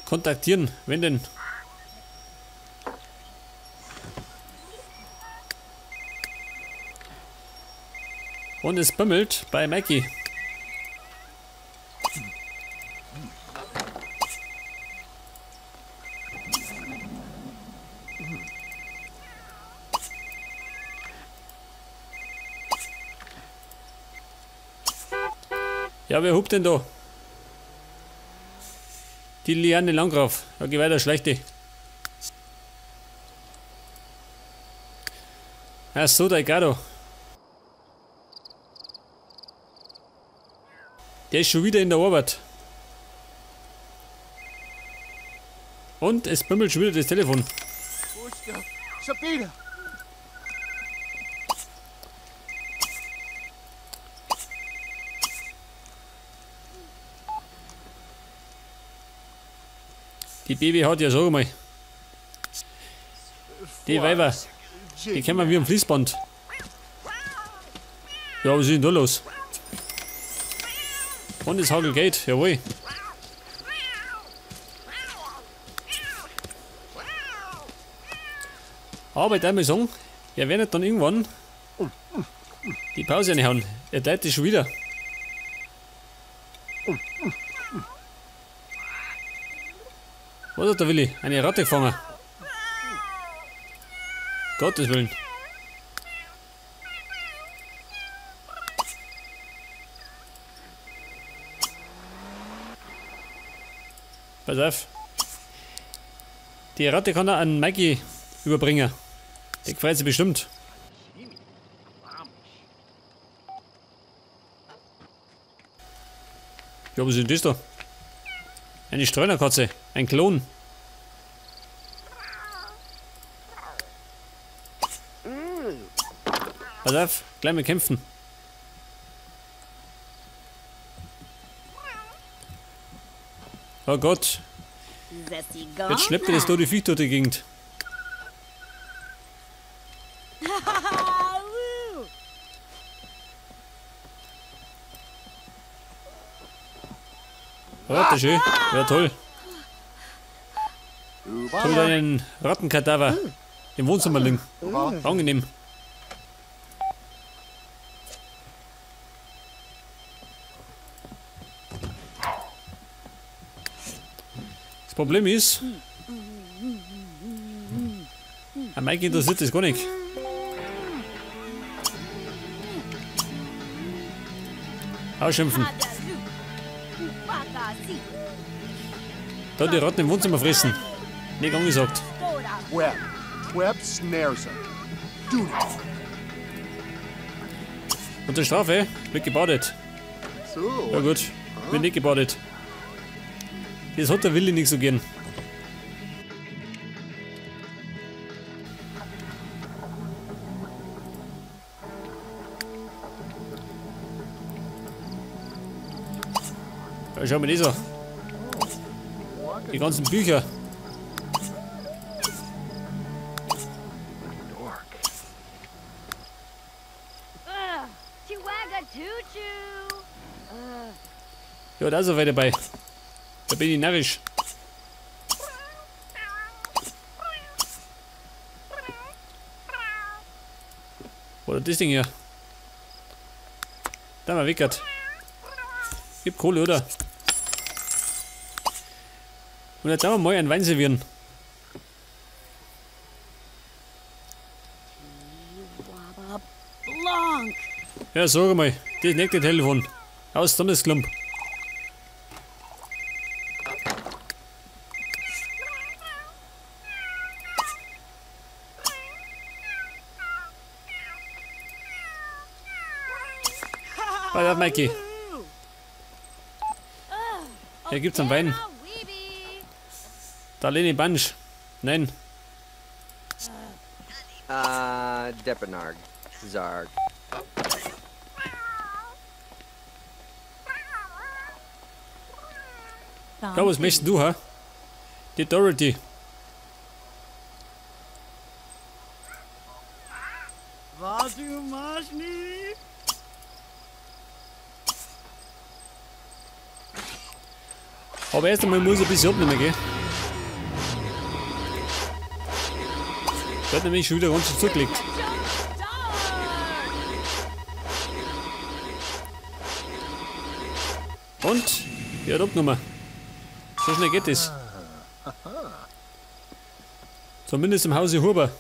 Kontaktieren, wenn denn. Und es bimmelt bei Mackie. Ja, wer hupt denn da? Die Liane Landgraf. Ja, geh weiter, schlechte. Ach so, der Gado. Der ist schon wieder in der Arbeit. Und es bimmelt schon wieder das Telefon. Wo ist der Sabine? Die Baby hat ja, sag mal. Die Weiber, die kennen wir wie am Fließband. Ja, was ist denn da los? Und das Hagel geht, jawohl. Aber ich darf mal sagen, ihr werdet dann irgendwann die Pause reinhauen. Er teilt das schon wieder. Was hat der Willi? Eine Ratte gefangen. Gottes Willen. Pass auf. Die Ratte kann er an Mikey überbringen. Der gefällt sie bestimmt. Ja, was ist denn das da? Eine Streunerkatze. Ein Klon. Pass auf, gleich mal kämpfen. Oh Gott. Jetzt schleppt er das da die Viech durch die Gegend. Warte schön. Ja, toll. Toll, einen Rattenkadaver im Wohnzimmer liegen. Angenehm. Das Problem ist, an Mike interessiert das gar nicht. Ausschimpfen. Da die Ratten im Wohnzimmer fressen. Nicht angesagt. Web snares him. Do it. Unter Strafe wird gebadet. So. Ja gut, wird nicht gebadet. Das hat der Willi nicht so gern. Ja, schau mal das an. Die ganzen Bücher. Ja, da ist er weiter dabei. Da bin ich narrisch. Oder das Ding hier. Da mal weggert. Gib Kohle, oder? Und jetzt haben wir mal einen Wein servieren. Ja, sag mal, das nächste Telefon. Aus Donnersklump. Pass auf, Mikey. Hier gibt's einen Wein. Da Leni Bunch. Nein. Depenarg. Zarg. Ja, was möchtest du, ha? Die Dorothy. Aber erst einmal muss ich ein bisschen abnehmen, gell? Wird nämlich schon wieder ganz schön zugelegt. Und? Ja, hat abgenommen. So schnell geht es. Zumindest im Hause Huber.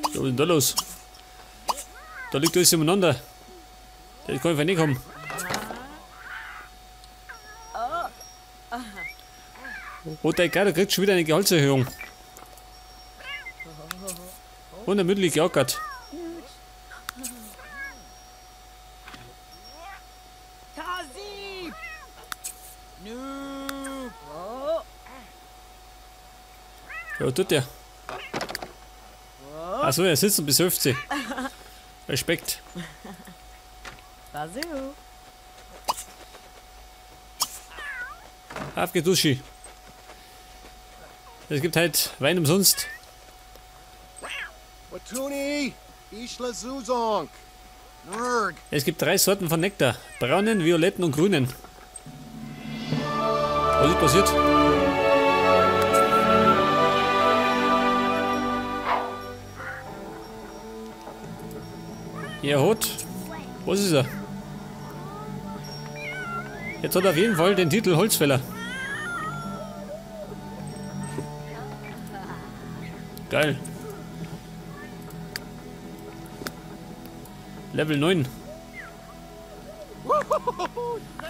Was ist denn da los? Da liegt alles umeinander. Das kann einfach nicht kommen. Oh, der Egal, der kriegt schon wieder eine Gehaltserhöhung. Unermüdlich geackert. Ja, was tut der? Achso, er sitzt und besöft sie. Respekt. Auf geht Duschi. Es gibt halt Wein umsonst. Watuni, Ishla Zuzonk. Nurg. Es gibt 3 Sorten von Nektar. Braunen, violetten und grünen. Was ist passiert? Er hat... Was ist er? Jetzt hat er auf jeden Fall den Titel Holzfäller. Geil. Level 9.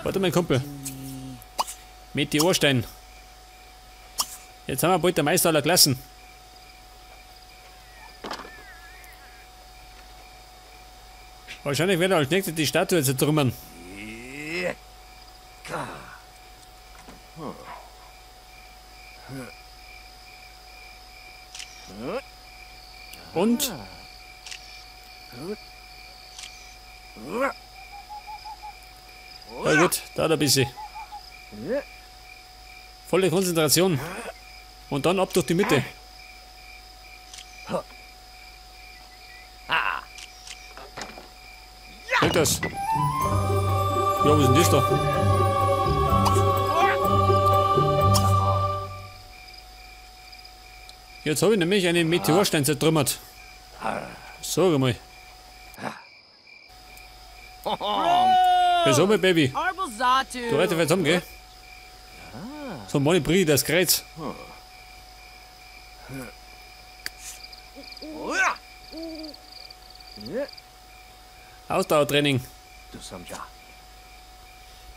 Warte, mein Kumpel. Meteorstein. Jetzt haben wir bald der Meister aller Klassen. Wahrscheinlich wird er als nächstes die Statue zertrümmern. Und? Na gut, da hat er ein bisschen. Volle Konzentration. Und dann ab durch die Mitte. Hält das? Ja, was ist denn das da? Jetzt habe ich nämlich einen Meteorstein zertrümmert. Sag mal. Wieso, mein Baby? Du reitest jetzt um, gell? So, meine Brie, das Kreuz. Ausdauertraining.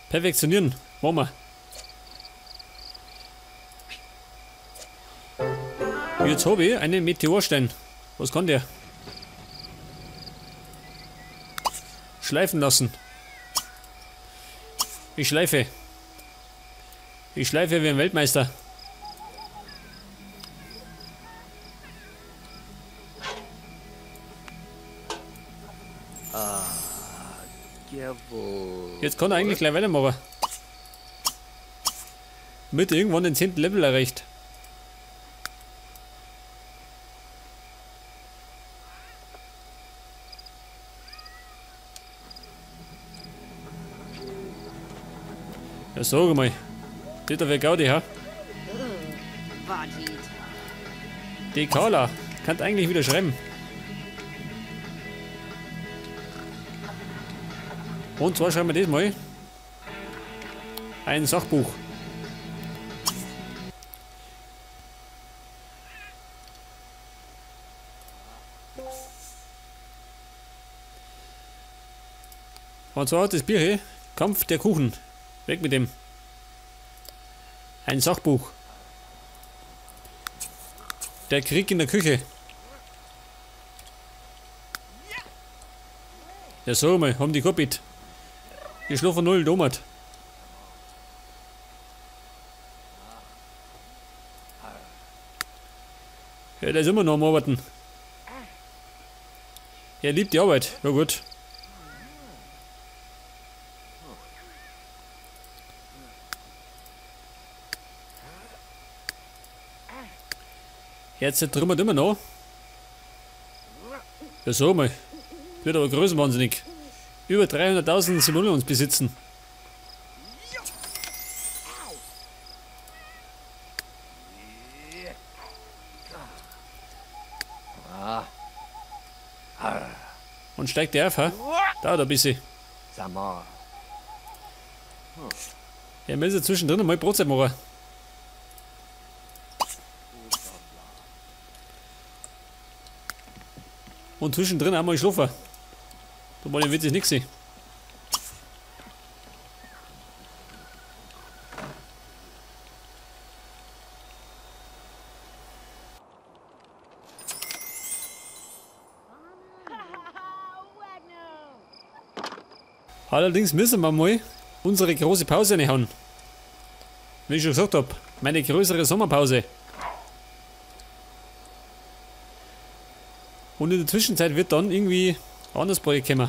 Perfektionieren. Machen wir. Jetzt habe ich einen Meteorstein. Was kann der? Schleifen lassen. Ich schleife. Ich schleife wie ein Weltmeister. Jetzt kann er eigentlich gleich weitermachen. Damit er irgendwann den 10. Level erreicht. Ja, sag mal. Das ist doch für Gaudi, ha? Die Carla kann eigentlich wieder schreiben. Und zwar schreiben wir das mal. Ein Sachbuch. Und zwar das Bier hier. Kampf der Kuchen. Weg mit dem. Ein Sachbuch. Der Krieg in der Küche. Ja, so mal, haben die Kopit. Die schlafen 0 Domat. Ja, der ist immer noch am Arbeiten. Er liebt die Arbeit. Ja gut. Jetzt trümmert immer noch. Ja, so mal. Wird aber größenwahnsinnig. Über 300.000 Simoleons besitzen. Und steigt der auf, ha? Dauert ein bisschen. Samar. Ja, müssen wir zwischendrin mal Brotzeit machen. Und zwischendrin auch mal schlafen. Da mal wird es nichts sehen. Allerdings müssen wir mal unsere große Pause reinhauen. Wie ich schon gesagt habe, meine größere Sommerpause. Und in der Zwischenzeit wird dann irgendwie ein anderes Projekt kommen.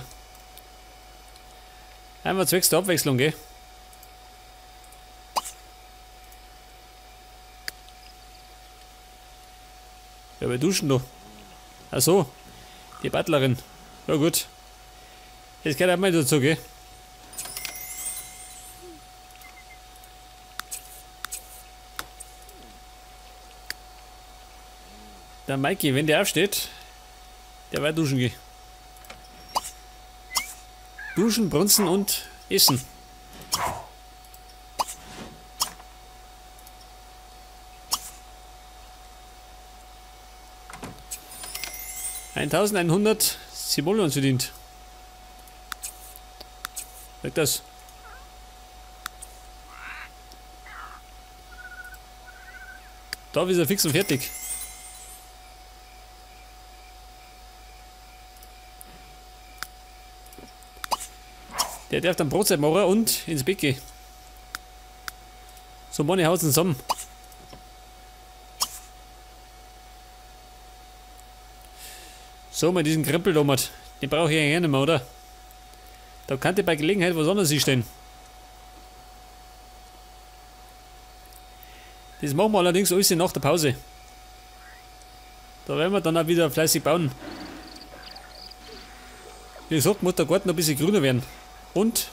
Einfach zwecks der Abwechslung, gell? Ja, wir duschen da. Ach so, die Butlerin. Ja gut. Das gehört auch mal dazu, gell? Der Mikey, wenn der aufsteht, der wird duschen gehen. Duschen, brunzen und essen. $1100 Simoleons verdient. Sag das. Da ist er fix und fertig. Der darf dann Brotzeit machen und ins Bett gehen. So, meine Haut zusammen. So, mal diesen Krempel da mit. Den brauche ich ja nicht mehr, oder? Da kann der bei Gelegenheit was anderes stehen. Das machen wir allerdings alles nach der Pause. Da werden wir dann auch wieder fleißig bauen. Wie gesagt, muss der Garten ein bisschen grüner werden. Und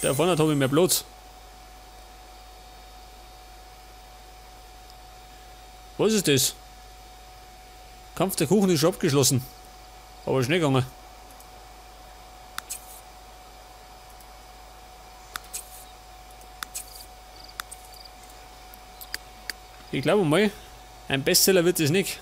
da vorne habe ich mehr Platz. Was ist das? Kampf der Kuchen ist schon abgeschlossen. Aber schnell gegangen. Ich glaube mal, ein Bestseller wird es nicht.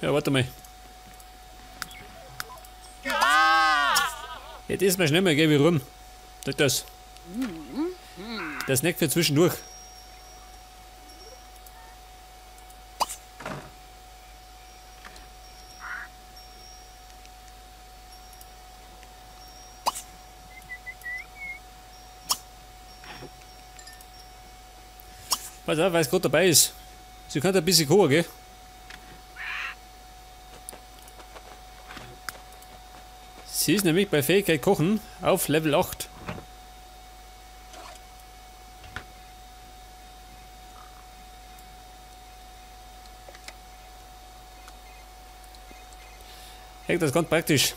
Ja, warte mal. Jetzt ist mir schnell mal, geh wie rum. Das. Das Snack für zwischendurch. Pass auf, weil es gerade dabei ist. Sie kann ein bisschen kochen, gell? Sie ist nämlich bei Fähigkeit Kochen auf Level 8. Hey, das ist ganz praktisch.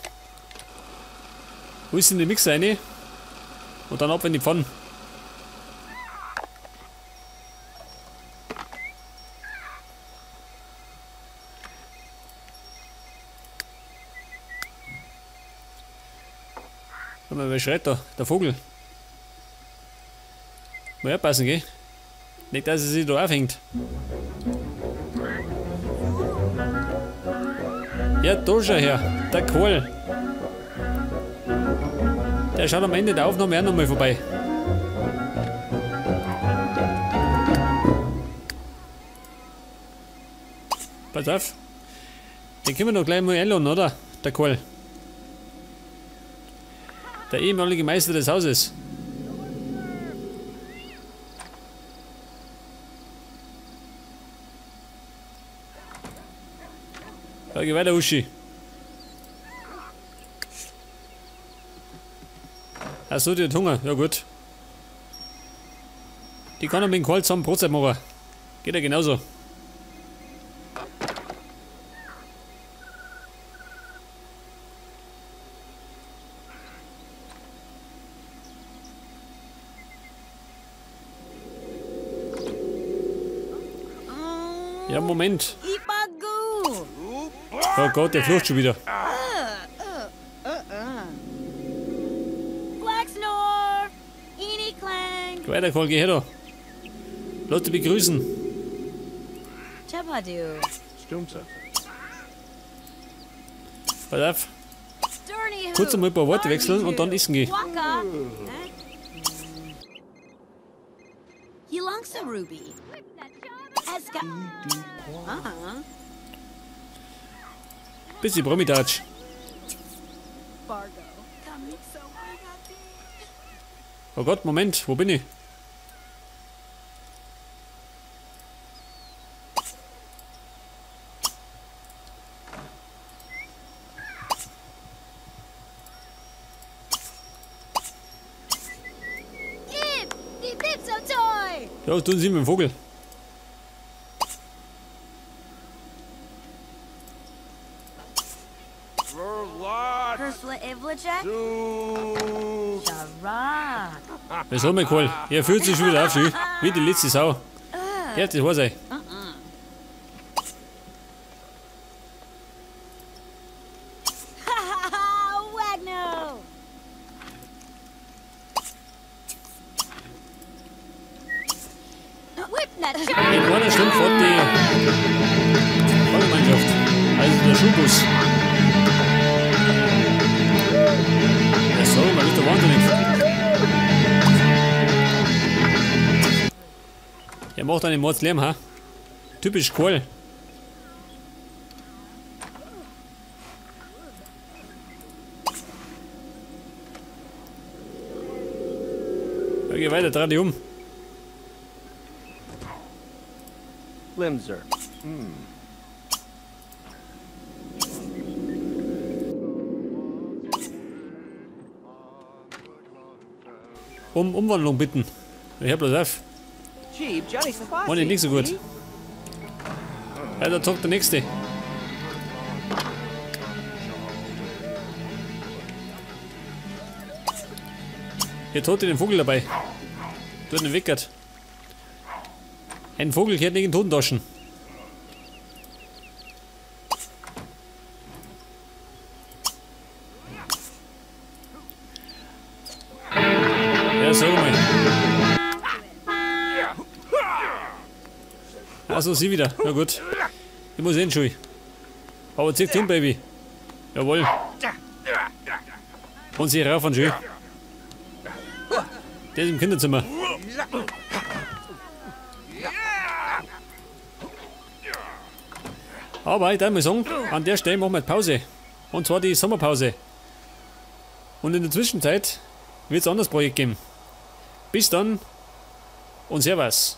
Alles in den Mixer rein und dann ab in die Pfanne. Wer schreit da? Der Vogel. Mal aufpassen, gell? Nicht, dass er sich da aufhängt. Ja, da schau her. Der Kohl. Der schaut am Ende der Aufnahme auch nochmal vorbei. Pass auf. Den können wir noch gleich mal einladen, oder? Der Kohl. Der ehemalige Meister des Hauses. Ja, geh weiter, Uschi. Achso, die hat Hunger. Ja gut. Die kann er mit dem Kohl zusammen Brotzeit machen. Geht ja genauso. Ja, Moment. Ipagu. Oh Gott, der flucht schon wieder. Flaxnor. Eeny Clang. Geh weiter, Kohl, geh her da. Leute begrüßen. Chapadu. Stumsa. Pass auf. Sturny. Kurz einmal ein paar Worte wechseln und dann essen gehen. Waka. Yelongsa Ruby. Eska. Bisschen Bromitatsch. Fargo. Oh Gott, Moment, wo bin ich? Die Pipso Toy. Ja, tun Sie mit dem Vogel. Persla Ivlicek. Sharak. Was haben wir, Kohl? Er fühlt sich schon wieder auf, wie die letzte Sau. Ja, das war's. Wagno. Whipnut. In einer Stunde fährt die Vollgemeinschaft. Also der Schulbus. Ja, sorry, mal wieder wahnsinnig. Er macht einen Mordslärm, ha? Typisch Kohl. Ja, geh weiter, dreh dich um. Limser. Um Umwandlung bitten. Ich hab bloß auf. Jeep, Johnny Sabasi. War nicht so gut. Ja, da zockt der nächste. Hier tot den Vogel dabei. Du hast ihn weggert. Ein Vogel kehrt nicht in Totentaschen. Ja, sag mal. Also sie wieder. Na gut. Ich muss hin, Schui. Aber zieh tun, Baby. Jawohl. Und sie rauf an Schui. Der ist im Kinderzimmer. Aber ich darf mal sagen, an der Stelle machen wir Pause. Und zwar die Sommerpause. Und in der Zwischenzeit wird es ein anderes Projekt geben. Bis dann und Servus.